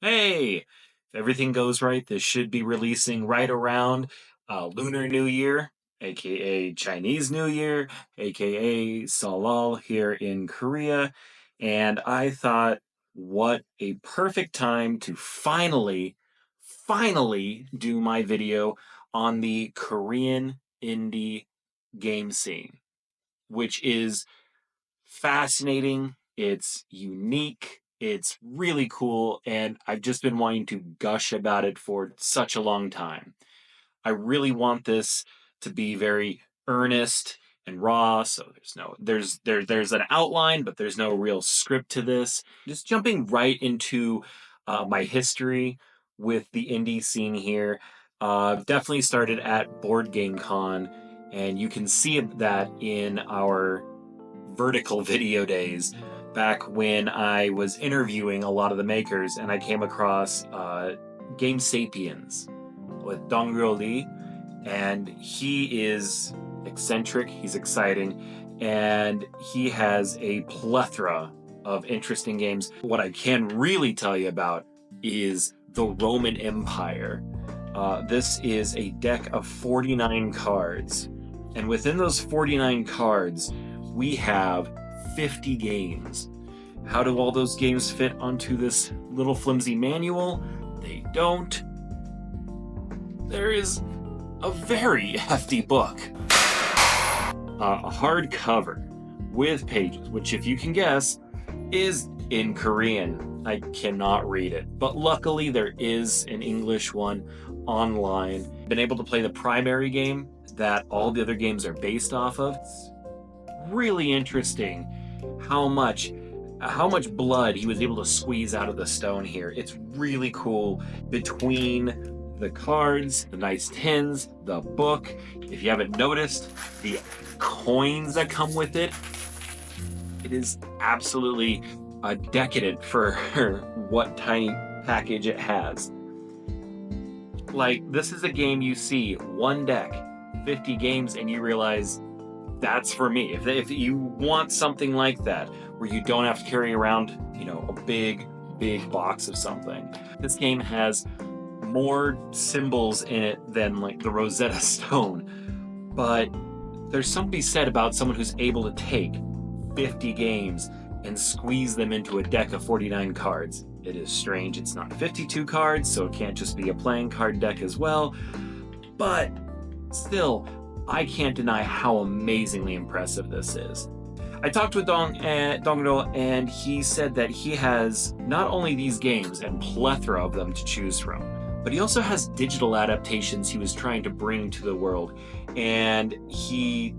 Hey, if everything goes right, this should be releasing right around Lunar New Year, aka Chinese New Year, aka Salal here in Korea. And I thought, what a perfect time to finally do my video on the Korean indie game scene, which is fascinating, it's unique, it's really cool, and I've just been wanting to gush about it for such a long time. I really want this to be very earnest and raw, so there's an outline, but there's no real script to this. Just jumping right into my history with the indie scene here. Definitely started at Board Game Con, and you can see that in our vertical video days back when I was interviewing a lot of the makers, and I came across Game Sapiens with Dongryeo Lee, and he is eccentric, he's exciting, and he has a plethora of interesting games. What I can really tell you about is the Roman Empire. This is a deck of 49 cards, and within those 49 cards, we have 50 games. How do all those games fit onto this little flimsy manual? They don't. There is a very hefty book. A hardcover with pages, which, if you can guess, is in Korean. I cannot read it, but luckily there is an English one online. Been able to play the primary game that all the other games are based off of. It's really interesting how much blood he was able to squeeze out of the stone here. It's really cool. Between the cards, the nice tins, the book, if you haven't noticed, the coins that come with it, it is absolutely decadent for what tiny package it has. Like, this is a game you see, one deck, 50 games, and you realize that's for me. If you want something like that, where you don't have to carry around, a big box of something. This game has more symbols in it than like the Rosetta Stone, but there's something to be said about someone who's able to take 50 games and squeeze them into a deck of 49 cards. It is strange. It's not 52 cards, so it can't just be a playing card deck as well, but still, I can't deny how amazingly impressive this is. I talked with Dongryeo, and he said that he has not only these games and plethora of them to choose from, but he also has digital adaptations he was trying to bring to the world. And he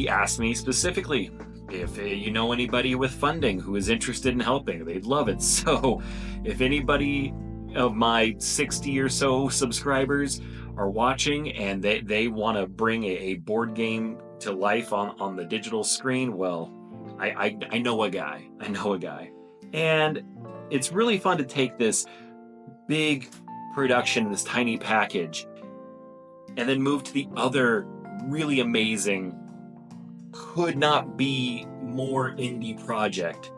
asked me specifically if you know anybody with funding who is interested in helping. They'd love it. So if anybody of my 60 or so subscribers are watching and they want to bring a board game to life on the digital screen, well, I know a guy. And it's really fun to take this big production, this tiny package, and then move to the other really amazing, could not be more indie project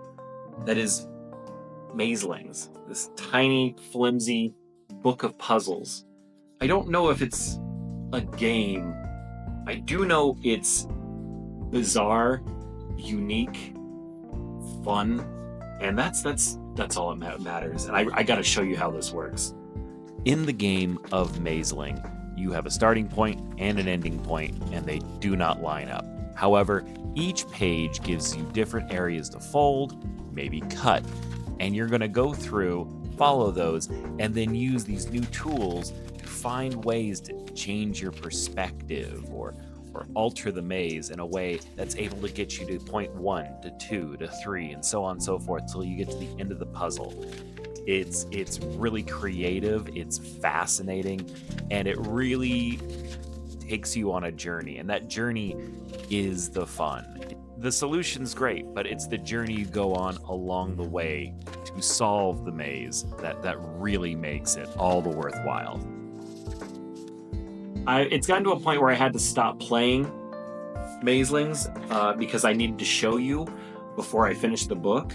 that is Mazelings, this tiny, flimsy book of puzzles. I don't know if it's a game. I do know it's bizarre, unique, fun, and that's all that matters. And I gotta show you how this works. In the game of Mazeling, you have a starting point and an ending point, and they do not line up. However, each page gives you different areas to fold, maybe cut, and you're gonna go through, follow those, and then use these new tools to find ways to change your perspective or alter the maze in a way that's able to get you to point 1 to 2 to 3 and so on and so forth till you get to the end of the puzzle. It's really creative, it's fascinating, and it really takes you on a journey, and that journey is the fun. The solution's great, but it's the journey you go on along the way to solve the maze that really makes it all the worthwhile. It's gotten to a point where I had to stop playing Mazelings because I needed to show you before I finished the book.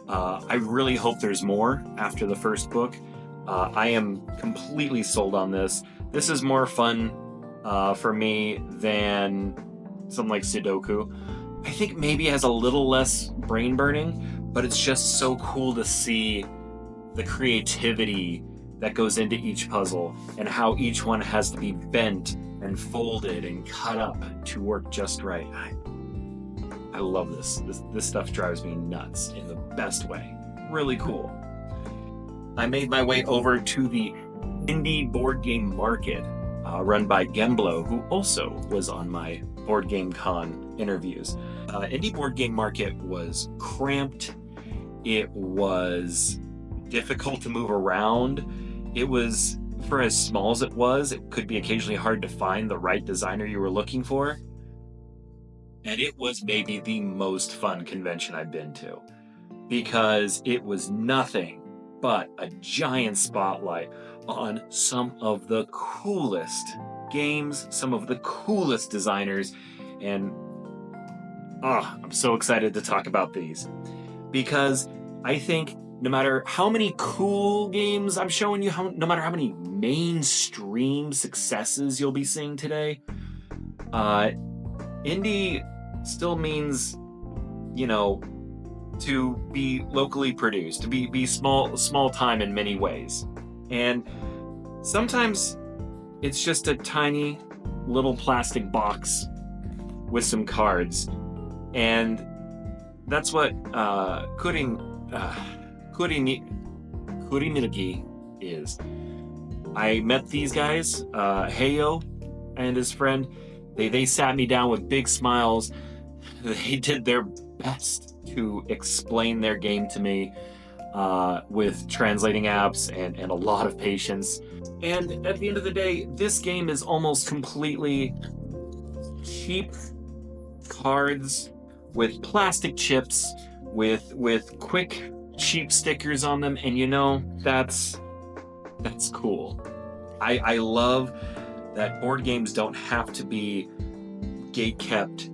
I really hope there's more after the first book. I am completely sold on this. This is more fun for me than something like Sudoku. I think maybe it has a little less brain burning, but it's just so cool to see the creativity that goes into each puzzle and how each one has to be bent and folded and cut up to work just right. I love this. This stuff drives me nuts in the best way. Really cool. I made my way over to the indie board game market run by Gemblo, who also was on my Board Game Con interviews. Indie board game market was cramped. It was difficult to move around. It was, for as small as it was, it could be occasionally hard to find the right designer you were looking for. And it was maybe the most fun convention I've been to, because it was nothing but a giant spotlight on some of the coolest games, some of the coolest designers, and I'm so excited to talk about these, because I think no matter how many cool games I'm showing you, no matter how many mainstream successes you'll be seeing today, indie still means, to be locally produced, to be small time in many ways. And sometimes it's just a tiny little plastic box with some cards. And that's what 길이밀기 is. I met these guys, Heyo and his friend. They sat me down with big smiles. They did their best to explain their game to me with translating apps and a lot of patience. And at the end of the day, this game is almost completely cheap cards with plastic chips, with quick, cheap stickers on them, and that's cool. I love that board games don't have to be gate-kept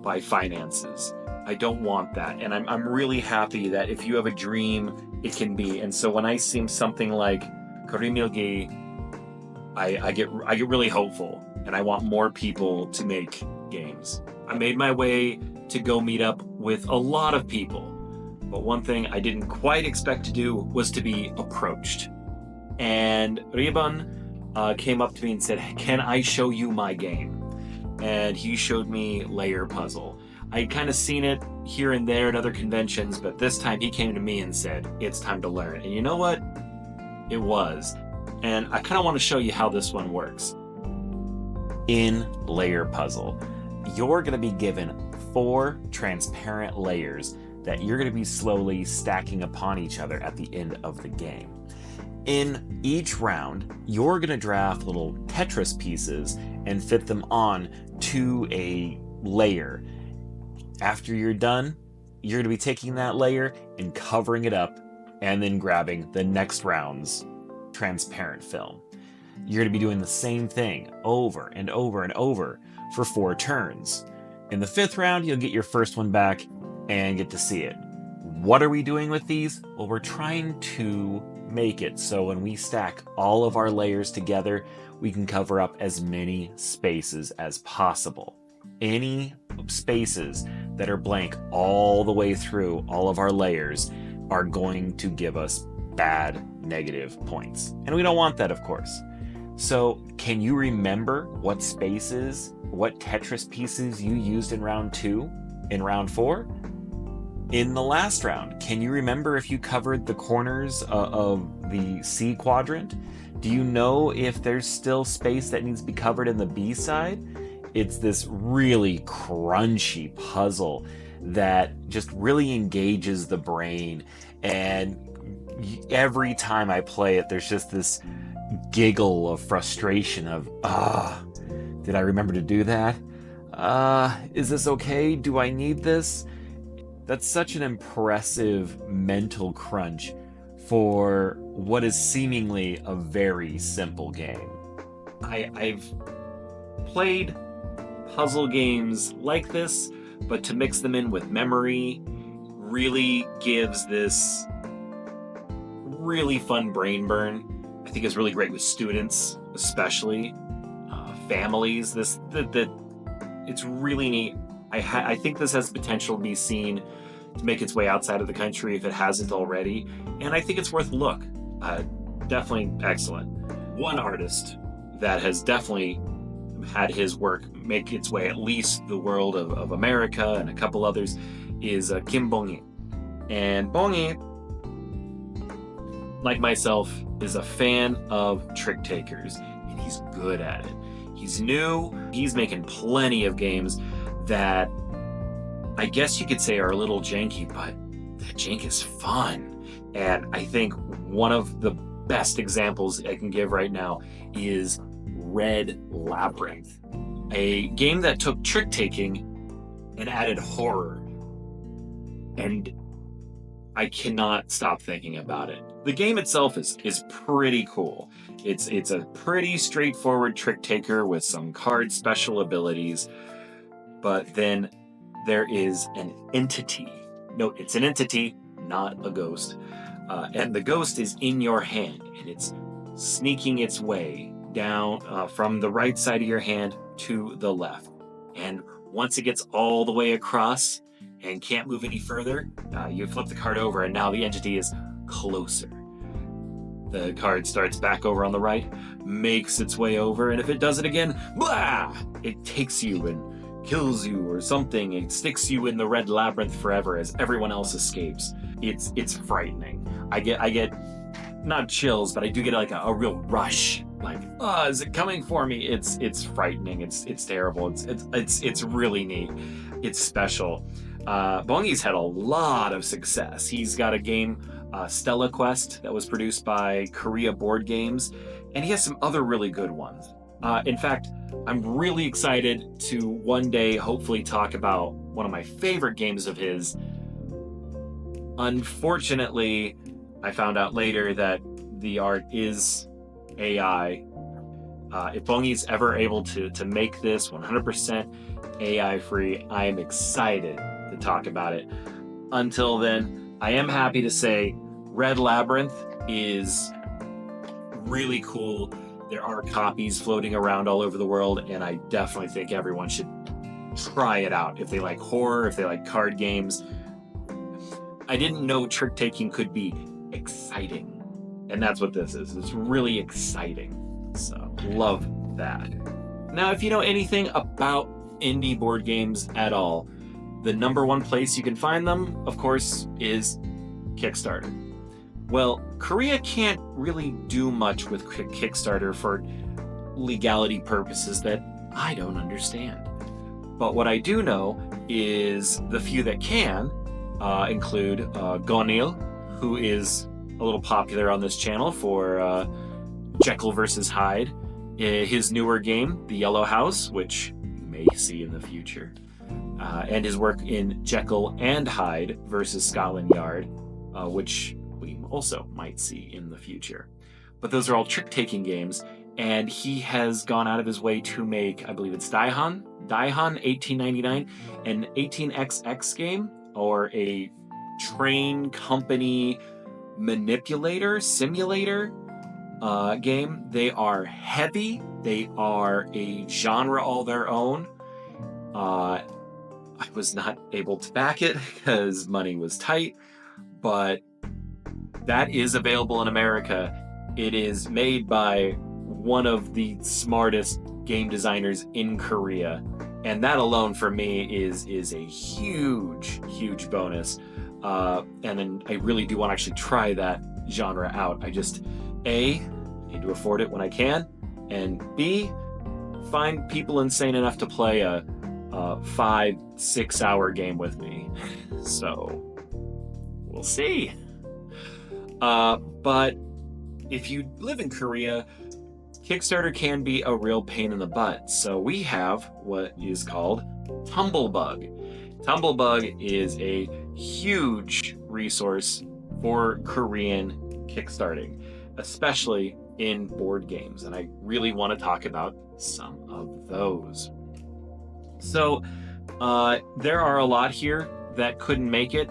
by finances. I don't want that, and I'm really happy that if you have a dream, it can be. And so when I see something like 길이밀기, I get really hopeful, and I want more people to make games. I made my way to go meet up with a lot of people, but one thing I didn't quite expect to do was to be approached. And Riban came up to me and said, "Can I show you my game?" And he showed me Layer Puzzle. I'd kind of seen it here and there at other conventions, but this time he came to me and said, "It's time to learn." And you know what? It was. And I kind of want to show you how this one works. In Layer Puzzle, you're going to be given 4 transparent layers that you're going to be slowly stacking upon each other at the end of the game. In each round, you're going to draft little Tetris pieces and fit them on to a layer. After you're done, you're going to be taking that layer and covering it up and then grabbing the next round's transparent film. You're going to be doing the same thing over and over and over for 4 turns. In the 5th round, you'll get your first one back and get to see it. What are we doing with these? Well, we're trying to make it so when we stack all of our layers together, we can cover up as many spaces as possible. Any spaces that are blank all the way through all of our layers are going to give us bad negative points. And we don't want that, of course. So can you remember what spaces, what Tetris pieces you used in round 2, in round 4? In the last round, can you remember if you covered the corners of the C quadrant? Do you know if there's still space that needs to be covered in the B side? It's this really crunchy puzzle that just really engages the brain. And every time I play it, there's just this giggle of frustration of, did I remember to do that? Is this okay? Do I need this? That's such an impressive mental crunch for what is seemingly a very simple game. I've played puzzle games like this, but to mix them in with memory really gives this really fun brain burn. I think it's really great with students, especially families. It's really neat. I think this has potential to be seen to make its way outside of the country if it hasn't already, and I think it's worth a look. Definitely excellent. One artist that has definitely had his work make its way at least the world of America and a couple others is Kim Bongi. And Bongi, like myself, is a fan of trick takers, and he's good at it. He's new, he's making plenty of games that I guess you could say are a little janky, but that jank is fun. And I think one of the best examples I can give right now is Red Labyrinth, a game that took trick-taking and added horror. And I cannot stop thinking about it. The game itself is pretty cool. It's a pretty straightforward trick taker with some card special abilities, but then there is an entity. Note, it's an entity, not a ghost. And the ghost is in your hand, and it's sneaking its way down from the right side of your hand to the left. And once it gets all the way across and can't move any further, you flip the card over, and now the entity is closer. The card starts back over on the right, makes its way over, and if it does it again, blah! It takes you and kills you or something. It sticks you in the red labyrinth forever as everyone else escapes. It's frightening. I get not chills, but I do get like a real rush. Like, is it coming for me? It's frightening. It's terrible. It's really neat. It's special. Bongi's had a lot of success. He's got a game, Stella Quest, that was produced by Korea Board Games, and he has some other really good ones. In fact, I'm really excited to one day hopefully talk about one of my favorite games of his. Unfortunately, I found out later that the art is AI. If Bongi's ever able to make this 100% AI free, I am excited to talk about it. Until then, I am happy to say Red Labyrinth is really cool. There are copies floating around all over the world, and I definitely think everyone should try it out. If they like horror, if they like card games. I didn't know trick-taking could be exciting, and that's what this is. It's really exciting. So, love that. Now, if you know anything about indie board games at all, the number one place you can find them, of course, is Kickstarter. Well, Korea can't really do much with Kickstarter for legality purposes that I don't understand. But what I do know is the few that can include Gonil, who is a little popular on this channel for Jekyll vs. Hyde, his newer game, The Yellow House, which you may see in the future, and his work in Jekyll and Hyde versus Scotland Yard, which we also might see in the future. But those are all trick-taking games, and he has gone out of his way to make, I believe it's Daihan 1899, an 18XX game, or a train company manipulator, simulator game. They are heavy. They are a genre all their own. I was not able to back it because money was tight, but that is available in America. It is made by one of the smartest game designers in Korea, and that alone for me is a huge bonus. And then I really do want to actually try that genre out. I just A, need to afford it when I can, and B, find people insane enough to play a 5-6 hour game with me. So we'll see. But if you live in Korea, Kickstarter can be a real pain in the butt. So we have what is called Tumblebug. Tumblebug is a huge resource for Korean kickstarting, especially in board games. And I really want to talk about some of those. So there are a lot here that couldn't make it.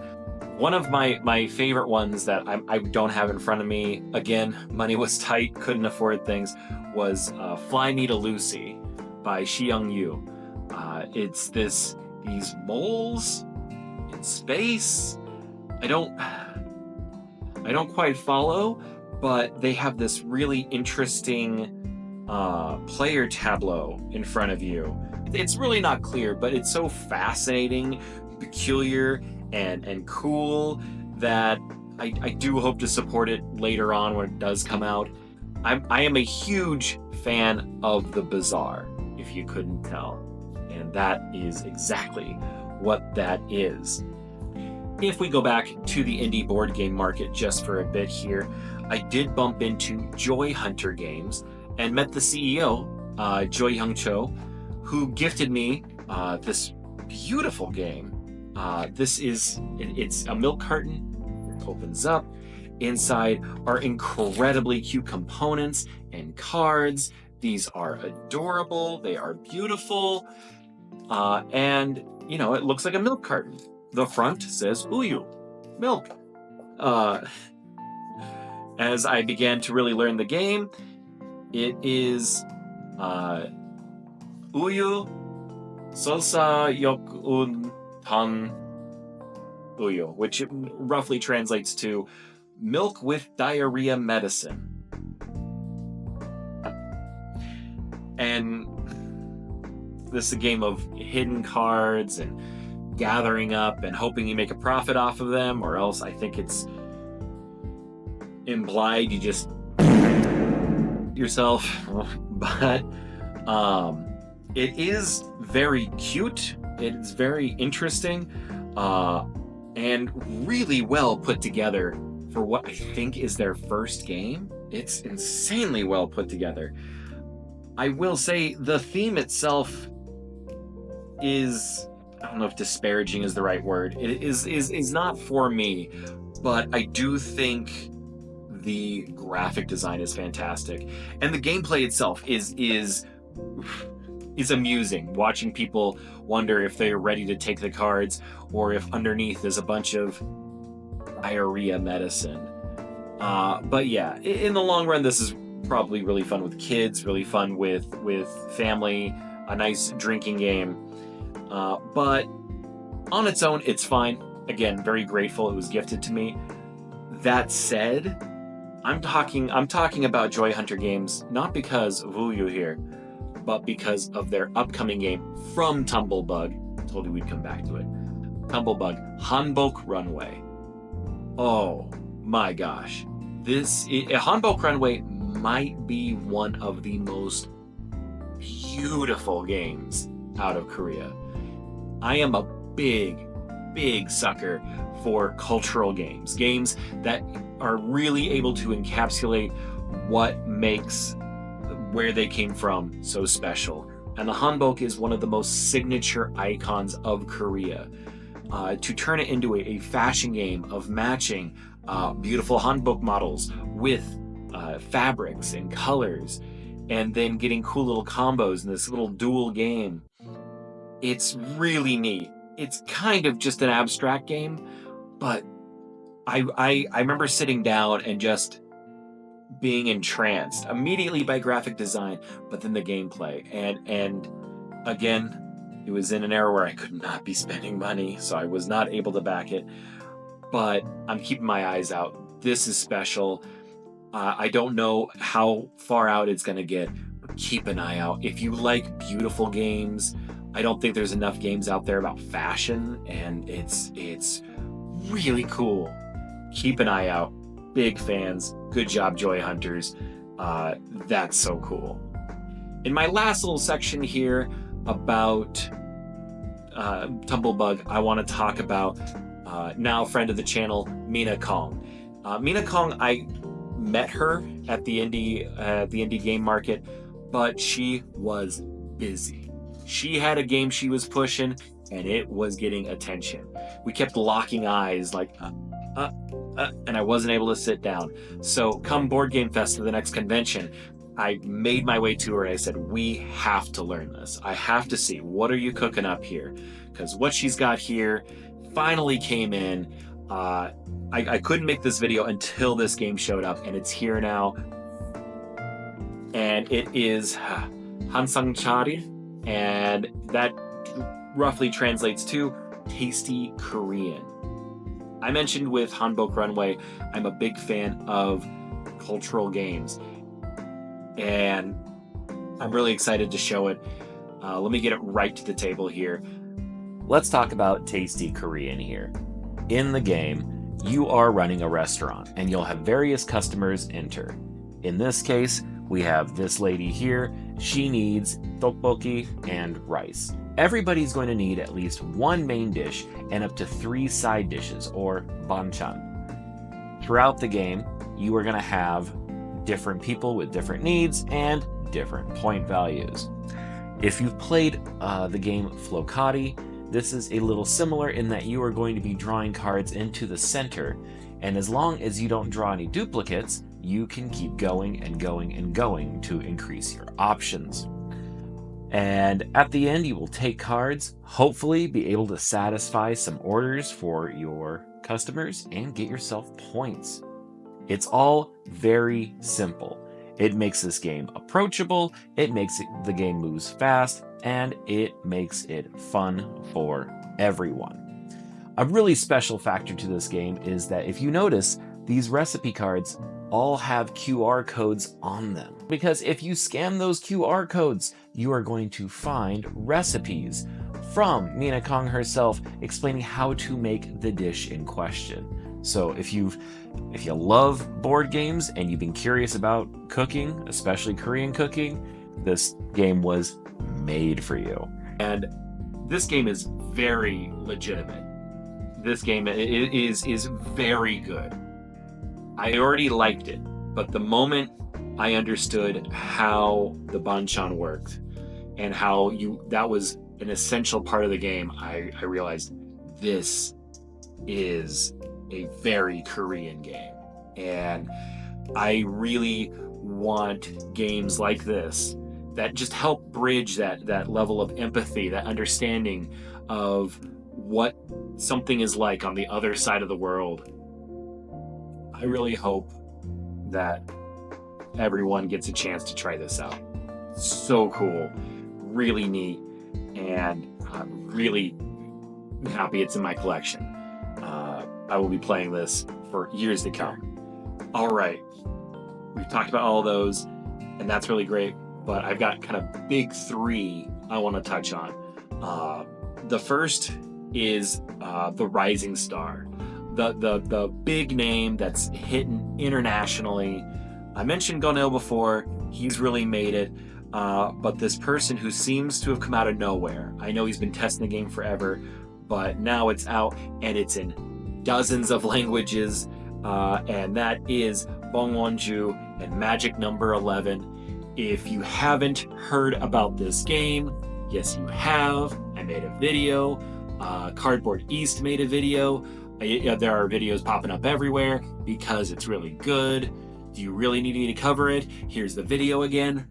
One of my favorite ones that I don't have in front of me, again, money was tight, couldn't afford things, was Fly Me to Lucy by Xiang Yu. It's these moles in space. I don't quite follow, but they have this really interesting player tableau in front of you. It's really not clear, but it's so fascinating, peculiar, and cool that I do hope to support it later on when it does come out. I am a huge fan of the bizarre, if you couldn't tell. And that is exactly what that is. If we go back to the indie board game market just for a bit here, I did bump into Joy Hunter Games and met the CEO, Joy Hyung Cho, who gifted me this beautiful game. It's a milk carton. It opens up. Inside are incredibly cute components and cards. These are adorable. They are beautiful. And, you know, it looks like a milk carton. The front says Uyu, milk. As I began to really learn the game, it is Uyu Salsa Yok Un Tan Uyu, which roughly translates to milk with diarrhea medicine. And this is a game of hidden cards and gathering up and hoping you make a profit off of them, or else I think it's implied you just yourself. But it is very cute. It's very interesting and really well put together for what I think is their first game. It's insanely well put together. I will say the theme itself is, I don't know if disparaging is the right word. It is not for me, but I do think the graphic design is fantastic, and the gameplay itself is amusing. Watching people wonder if they're ready to take the cards, or if underneath is a bunch of diarrhea medicine. But yeah, in the long run, this is probably really fun with kids, really fun with family, a nice drinking game. But on its own, it's fine. Again, very grateful it was gifted to me. That said, I'm talking about Joy Hunter Games, not because of Uyu here, but because of their upcoming game from Tumblebug. Told you we'd come back to it. Tumblebug, Hanbok Runway. Oh my gosh. Hanbok Runway might be one of the most beautiful games out of Korea. I am a big sucker for cultural games that are really able to encapsulate what makes where they came from so special. And the Hanbok is one of the most signature icons of Korea. To turn it into a fashion game of matching beautiful Hanbok models with fabrics and colors, and then getting cool little combos in this little dual game. It's really neat. It's kind of just an abstract game, but I remember sitting down and just being entranced immediately by graphic design, but then the gameplay. And again, it was in an era where I could not be spending money, so I was not able to back it. But I'm keeping my eyes out. This is special. I don't know how far out it's going to get, but keep an eye out. If you like beautiful games, I don't think there's enough games out there about fashion, and it's really cool. Keep an eye out. Big fans. Good job, Joy Hunters. That's so cool. In my last little section here about Tumblebug, I want to talk about now friend of the channel, Mina Kong. Mina Kong, I met her at the indie game market, but she was busy. She had a game she was pushing, and it was getting attention. We kept locking eyes, like, and I wasn't able to sit down. So come Board Game Fest to the next convention, I made my way to her and I said, we have to learn this. I have to see, what are you cooking up here? Because what she's got here, finally came in. I couldn't make this video until this game showed up, and it's here now. And it is Hansangchari, and that roughly translates to tasty Korean. I mentioned with Hanbok Runway, I'm a big fan of cultural games, and I'm really excited to show it. Let me get it right to the table here. Let's talk about tasty Korean here. In the game, you are running a restaurant, and you'll have various customers enter. In this case, we have this lady here. She needs tteokbokki and rice. Everybody's going to need at least one main dish and up to 3 side dishes, or banchan. Throughout the game, you are going to have different people with different needs and different point values. If you've played the game Flokati, this is a little similar in that you are going to be drawing cards into the center, and as long as you don't draw any duplicates, you can keep going and going and going to increase your options. And at the end, you will take cards, hopefully be able to satisfy some orders for your customers and get yourself points. It's all very simple. It makes this game approachable, it makes the game moves fast, and it makes it fun for everyone. A really special factor to this game is that if you notice, these recipe cards all have QR codes on them. Because if you scan those QR codes, you are going to find recipes from Mina Kong herself explaining how to make the dish in question. So if you love board games and you've been curious about cooking, especially Korean cooking, this game was made for you. And this game is very legitimate. This game is very good. I already liked it, but the moment I understood how the banchan worked and how that was an essential part of the game, I realized this is a very Korean game. And I really want games like this that just help bridge that level of empathy, that understanding of what something is like on the other side of the world. I really hope that everyone gets a chance to try this out. So cool, really neat, and I'm really happy it's in my collection. I will be playing this for years to come. All right, we've talked about all those, and that's really great, but I've got kind of big 3 I want to touch on. The first is the Rising Star. The big name that's hitting internationally. I mentioned Gonel before, he's really made it, but this person who seems to have come out of nowhere. I know he's been testing the game forever, but now it's out and it's in dozens of languages, and that is Bong Won-ju and Magic Number 11. If you haven't heard about this game, yes you have. I made a video, Cardboard East made a video. There are videos popping up everywhere because it's really good. Do you really need me to cover it? Here's the video again.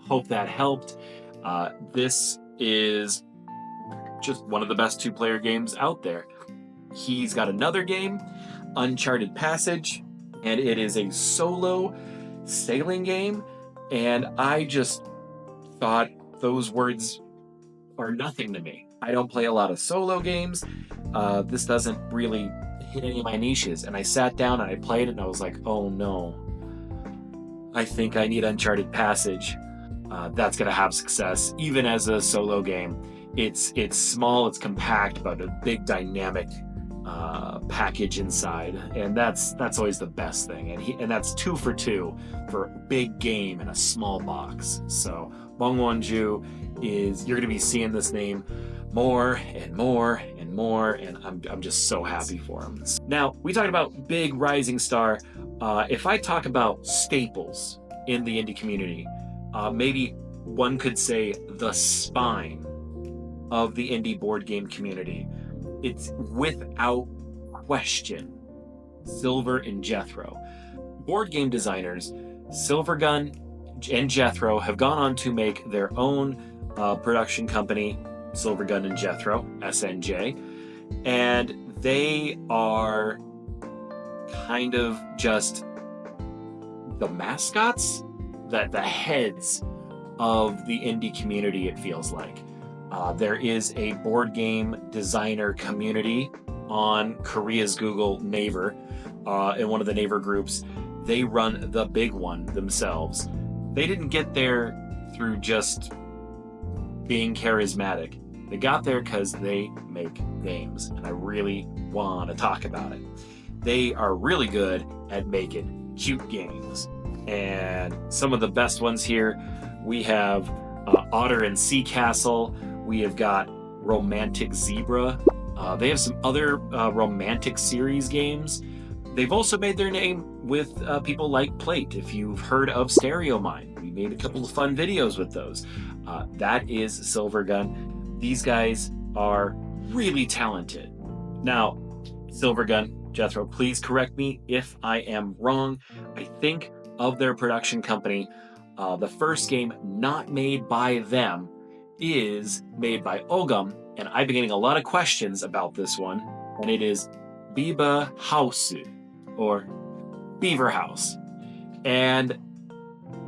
Hope that helped. This is just one of the best 2-player games out there. He's got another game, Uncharted Passage, and it is a solo sailing game, and I just thought those words are nothing to me. I don't play a lot of solo games. This doesn't really hit any of my niches, and I sat down and I played it and I was like, oh no, I think I need Uncharted Passage. That's gonna have success, even as a solo game. It's small, it's compact, but a big dynamic package inside, and that's always the best thing. And that's 2 for 2 for a big game in a small box. So Bong Won-ju you're gonna be seeing this name more and more and more, and I'm just so happy for him. Now, we talked about big rising star. If I talk about staples in the indie community, maybe one could say the spine of the indie board game community. It's without question. Silver and Jethro. Board game designers Silvergun and Jethro have gone on to make their own production company, Silvergun and Jethro, SNJ, and they are kind of just the mascots, the heads of the indie community, it feels like. There is a board game designer community on Korea's Google Naver, in one of the Naver groups. They run the big one themselves. They didn't get there through just being charismatic. They got there because they make games, and I really want to talk about it. They are really good at making cute games, and some of the best ones here, we have Otter and Sea Castle. We have got Romantic Zebra. They have some other romantic series games. They've also made their name with people like Plate. If you've heard of Stereo Mind, we made a couple of fun videos with those. That is Silvergun. These guys are really talented. Now, Silvergun, Jethro, please correct me if I am wrong. I think of their production company, the first game not made by them is made by Ogum, and I've been getting a lot of questions about this one, and it is Biberhaus, or Beaver House. And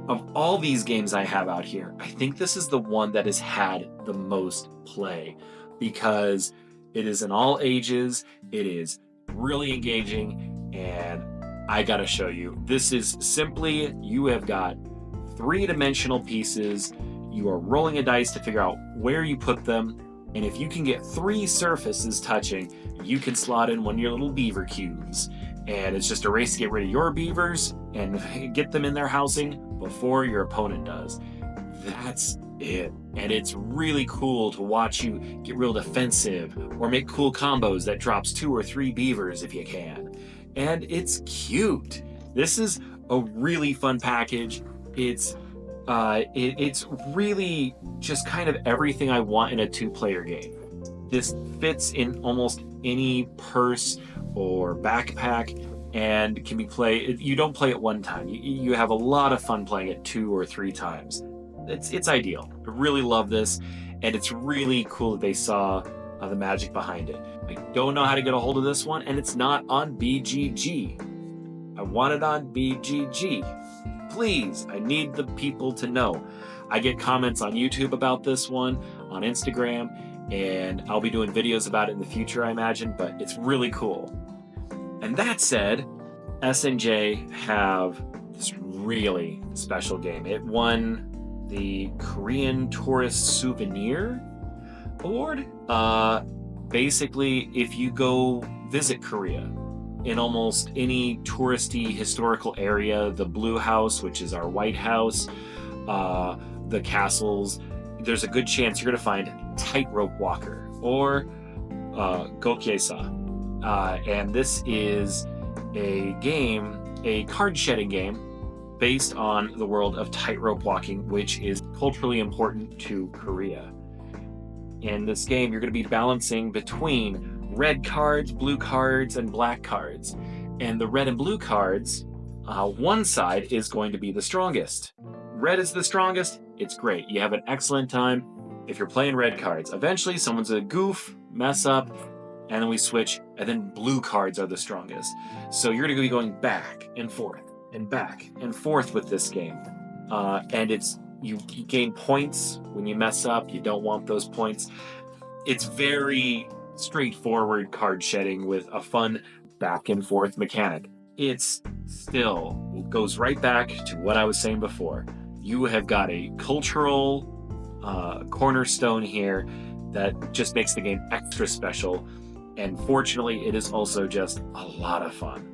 of all these games I have out here, I think this is the one that has had the most play, because it is in all ages, it is really engaging, and I gotta show you. This is simply, you have got three-dimensional pieces, you are rolling a dice to figure out where you put them, and if you can get three surfaces touching, you can slot in one of your little beaver cubes. And it's just a race to get rid of your beavers and get them in their housing before your opponent does. That's it. And it's really cool to watch you get real defensive or make cool combos that drops 2 or 3 beavers if you can. And it's cute. This is a really fun package. It's really just kind of everything I want in a 2-player game. This fits in almost any purse or backpack and can be played. You don't play it one time. You have a lot of fun playing it 2 or 3 times. It's ideal. I really love this, and it's really cool that they saw the magic behind it. I don't know how to get a hold of this one, and it's not on BGG. I want it on BGG. Please, I need the people to know. I get comments on YouTube about this one, on Instagram, and I'll be doing videos about it in the future, I imagine, but it's really cool. And that said, SNJ have this really special game. It won the Korean Tourist Souvenir Award. Basically, if you go visit Korea, in almost any touristy historical area, the Blue House, which is our White House, the castles, there's a good chance you're going to find Tightrope Walker or Gokyesa. And this is a game, a card shedding game based on the world of tightrope walking, which is culturally important to Korea. In this game, you're going to be balancing between red cards, blue cards, and black cards. And the red and blue cards, one side is going to be the strongest. Red is the strongest, it's great. You have an excellent time if you're playing red cards. Eventually, someone's a goof, mess up, and then we switch, and then blue cards are the strongest. So you're going to be going back and forth and back and forth with this game. And it's you gain points when you mess up. You don't want those points. It's very straightforward card shedding with a fun back and forth mechanic. It's still goes right back to what I was saying before. You have got a cultural cornerstone here that just makes the game extra special. And fortunately, it is also just a lot of fun.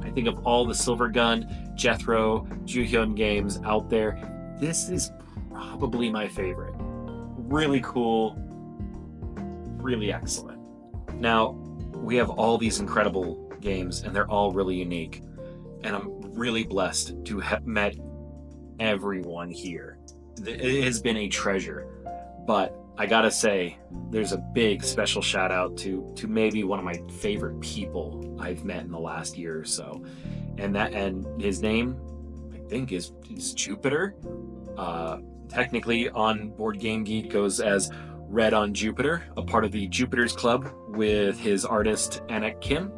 I think of all the Silvergun, Jethro, Juhyun games out there, this is probably my favorite. Really cool, really excellent. Now, we have all these incredible games, and they're all really unique. And I'm really blessed to have met everyone here. It has been a treasure. But I gotta say, there's a big special shout out to maybe one of my favorite people I've met in the last year or so, and his name, I think, is Jupiter. Technically, on Board Game Geek goes as Red on Jupiter, a part of the Jupiter's Club with his artist Anik Kim,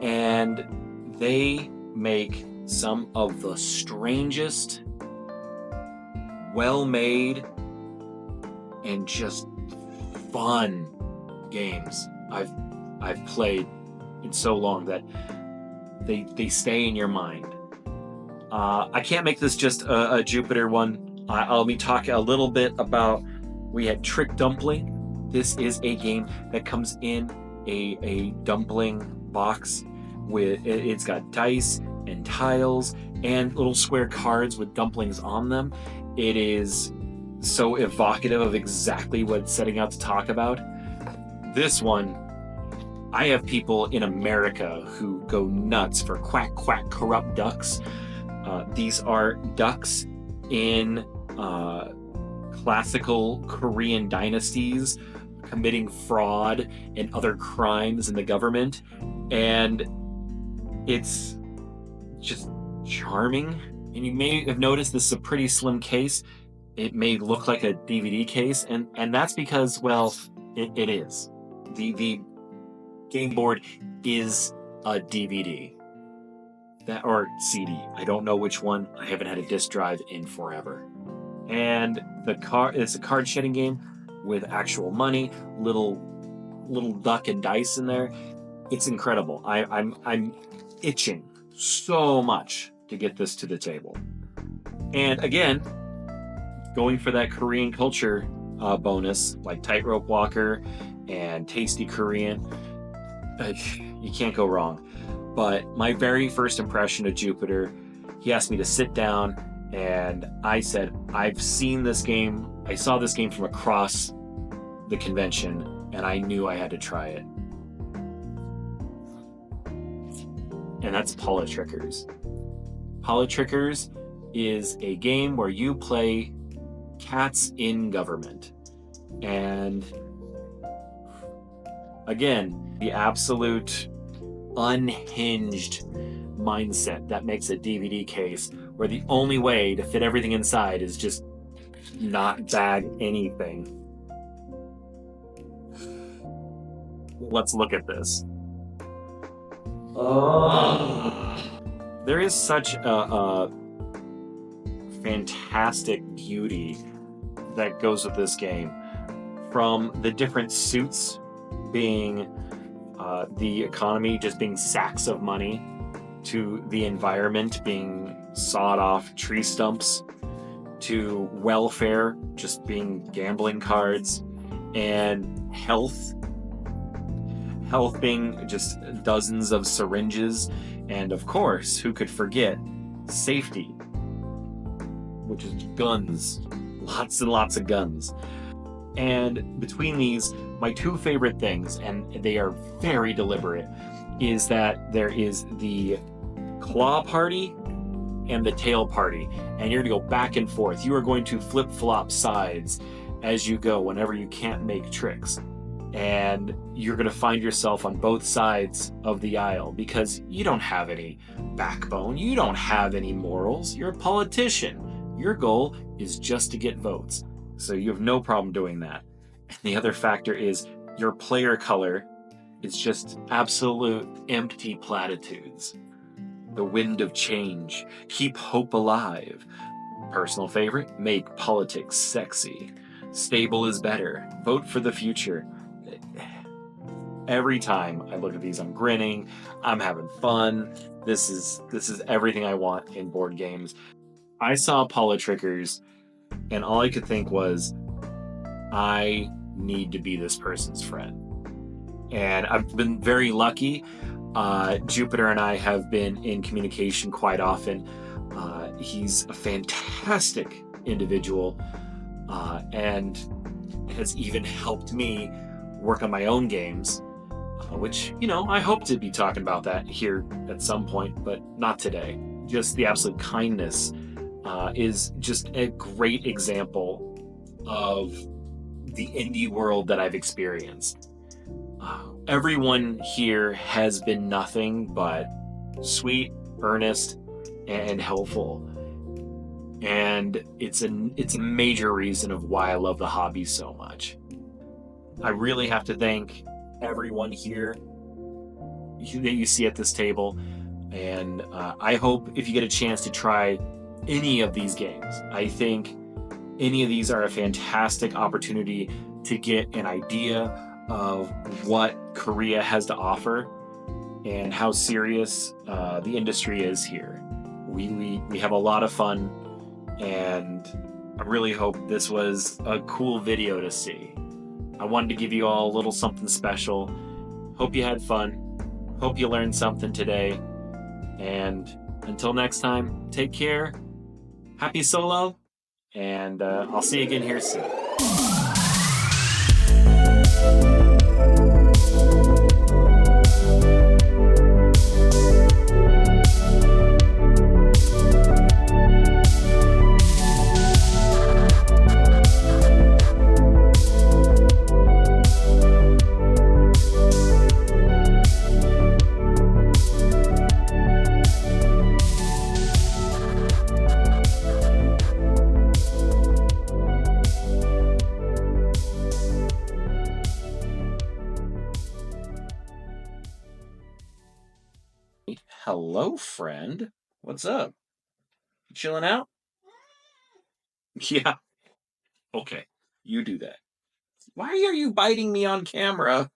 and they make some of the strangest, well-made, and just fun games I've played in so long that they stay in your mind. I can't make this just a Jupiter one. I'll be talking a little bit about, we had Trick Dumpling. This is a game that comes in a dumpling box with, it's got dice and tiles and little square cards with dumplings on them. It is so evocative of exactly what it's setting out to talk about. This one, I have people in America who go nuts for Quack, Quack, Corrupt Ducks. These are ducks in classical Korean dynasties committing fraud and other crimes in the government, and it's just charming. And you may have noticed this is a pretty slim case. It may look like a DVD case, and that's because, well, it is. The game board is a DVD. That, or CD. I don't know which one. I haven't had a disc drive in forever. And it's a card shedding game with actual money, little duck and dice in there. It's incredible. I'm itching so much to get this to the table. And again, going for that Korean culture bonus, like Tightrope Walker and Tasty Korean, you can't go wrong. But my very first impression of Jupiter, he asked me to sit down, and I said, I've seen this game. I saw this game from across the convention, and I knew I had to try it. And that's Politrickers. Politrickers is a game where you play cats in government. And again, the absolute unhinged mindset that makes a DVD case where the only way to fit everything inside is just not bag anything. Let's look at this. There is such a fantastic beauty that goes with this game, from the different suits being the economy just being sacks of money, to the environment being sawed off tree stumps, to welfare just being gambling cards, and health being just dozens of syringes, and of course, who could forget safety, which is guns, lots and lots of guns. And between these, my two favorite things, and they are very deliberate, is that there is the claw party and the tail party, and you're going to go back and forth. You are going to flip-flop sides as you go whenever you can't make tricks. And you're going to find yourself on both sides of the aisle because you don't have any backbone. You don't have any morals. You're a politician. Your goal is just to get votes. So you have no problem doing that. And the other factor is your player color is just absolute empty platitudes. The wind of change. Keep hope alive. Personal favorite, make politics sexy. Stable is better. Vote for the future. Every time I look at these, I'm grinning. I'm having fun. This is everything I want in board games. I saw Politrickers, and all I could think was, I need to be this person's friend. And I've been very lucky. Jupiter and I have been in communication quite often. He's a fantastic individual, and has even helped me work on my own games, which, I hope to be talking about that here at some point, but not today. Just the absolute kindness is just a great example of the indie world that I've experienced. Everyone here has been nothing but sweet, earnest, and helpful. And it's a major reason of why I love the hobby so much. I really have to thank everyone here that you see at this table. And I hope if you get a chance to try any of these games, I think any of these are a fantastic opportunity to get an idea of what Korea has to offer and how serious the industry is here. We have a lot of fun, and I really hope this was a cool video to see. I wanted to give you all a little something special. Hope you had fun. Hope you learned something today. And until next time, take care. Happy solo. And I'll see you again here soon. Hello, friend. What's up? You chilling out? Yeah. Okay. You do that. Why are you biting me on camera?